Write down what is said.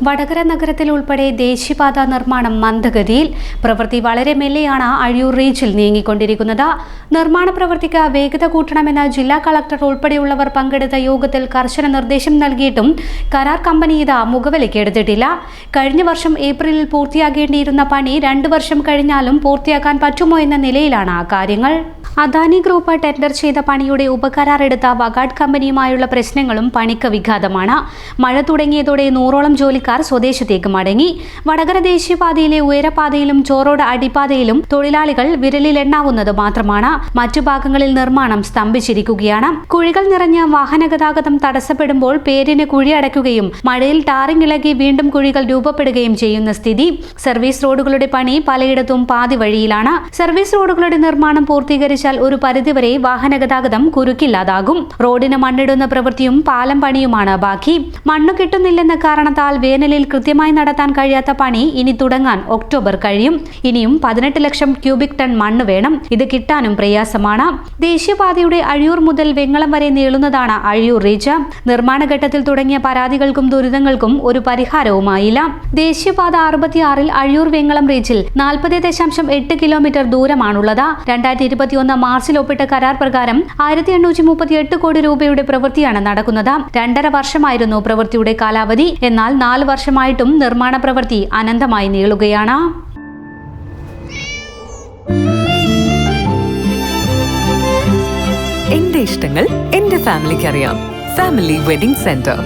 വടകര നഗരത്തിൽ ഉൾപ്പെടെ ദേശീയപാത നിർമ്മാണം മന്ദഗതിയിൽ. പ്രവൃത്തി വളരെ മെല്ലെയാണ് അഴിയൂർ റീച്ചിൽ നീങ്ങിക്കൊണ്ടിരിക്കുന്നത്. നിർമ്മാണ പ്രവൃത്തിക്ക് വേഗത കൂട്ടണമെന്ന് ജില്ലാ കളക്ടർ ഉൾപ്പെടെയുള്ളവർ പങ്കെടുത്ത യോഗത്തിൽ കർശന നിർദ്ദേശം നൽകിയിട്ടും കരാർ കമ്പനി ഇത് മുഖവിലയ്ക്കെടുത്തിട്ടില്ല. കഴിഞ്ഞ വർഷം ഏപ്രിലിൽ പൂർത്തിയാകേണ്ടിയിരുന്ന പണി 2 വർഷം കഴിഞ്ഞാലും പൂർത്തിയാക്കാൻ പറ്റുമോ എന്ന നിലയിലാണ് കാര്യങ്ങൾ. അദാനി ഗ്രൂപ്പ് ടെൻഡർ ചെയ്ത പണിയുടെ ഉപകരാർ എടുത്ത വഗാഡ് കമ്പനിയുമായുള്ള പ്രശ്നങ്ങളും പണിക്ക് വിഘാതമാണ്. മഴ തുടങ്ങിയതോടെ 100ഓളം ജോലിക്കാർ സ്വദേശത്തേക്ക് മടങ്ങി. വടകര ദേശീയപാതയിലെ ഉയരപാതയിലും ചോറോട് അടിപ്പാതയിലും തൊഴിലാളികൾ വിരലിലെണ്ണാവുന്നത് മാത്രമാണ്. മറ്റു ഭാഗങ്ങളിൽ നിർമ്മാണം സ്തംഭിച്ചിരിക്കുകയാണ്. കുഴികൾ നിറഞ്ഞ് വാഹനഗതാഗതം തടസ്സപ്പെടുമ്പോൾ പേരിന് കുഴി അടയ്ക്കുകയും മഴയിൽ ടാറിംഗ് ഇളകി വീണ്ടും കുഴികൾ രൂപപ്പെടുകയും ചെയ്യുന്ന സ്ഥിതി. സർവീസ് റോഡുകളുടെ പണി പലയിടത്തും പാതി വഴിയിലാണ്. സർവീസ് റോഡുകളുടെ നിർമ്മാണം പൂർത്തീകരിച്ചാൽ ഒരു പരിധിവരെ വാഹനഗതാഗതം കുരുക്കില്ലാതാകും. റോഡിന് മണ്ണിടുന്ന പ്രവൃത്തിയും പാലം പണിയുമാണ് ബാക്കി. മണ്ണ് കിട്ടുന്നില്ലെന്ന കാരണത്താൽ വേനലിൽ കൃത്യമായി നടത്താൻ കഴിയാത്ത പണി ഇനി തുടങ്ങാൻ ഒക്ടോബർ കഴിയും. ഇനിയും 18 ലക്ഷം ക്യൂബിക് ടൺ മണ്ണ് വേണം. ഇത് കിട്ടാനും പ്രയാസമാണ്. ദേശീയപാതയുടെ അഴിയൂർ മുതൽ വെങ്ങളം വരെ നീളുന്നതാണ് അഴിയൂർ റീച്ച്. നിർമ്മാണ ഘട്ടത്തിൽ തുടങ്ങിയ പരാതികൾക്കും ദുരിതങ്ങൾക്കും ഒരു പരിഹാരവുമായില്ല. ദേശീയപാത 66 അഴിയൂർ വെങ്ങളം റീച്ചിൽ 40.8 കിലോമീറ്റർ ദൂരമാണുള്ളത്. 2021 മാർച്ചിൽ ഒപ്പിട്ട കരാർ പ്രകാരം 1838 കോടി രൂപയുടെ പ്രവൃത്തിയാണ് നടക്കുന്നത്. 2.5 വർഷമായിരുന്നു പ്രവൃത്തിയുടെ കാലാവധി. എന്നാൽ 4 വർഷമായിട്ടും നിർമ്മാണ പ്രവൃത്തി അനന്തമായി നീളുകയാണ്. എന്റെ ഇഷ്ടങ്ങൾ എന്റെ ഫാമിലിക്ക് അറിയാം. Family wedding centre.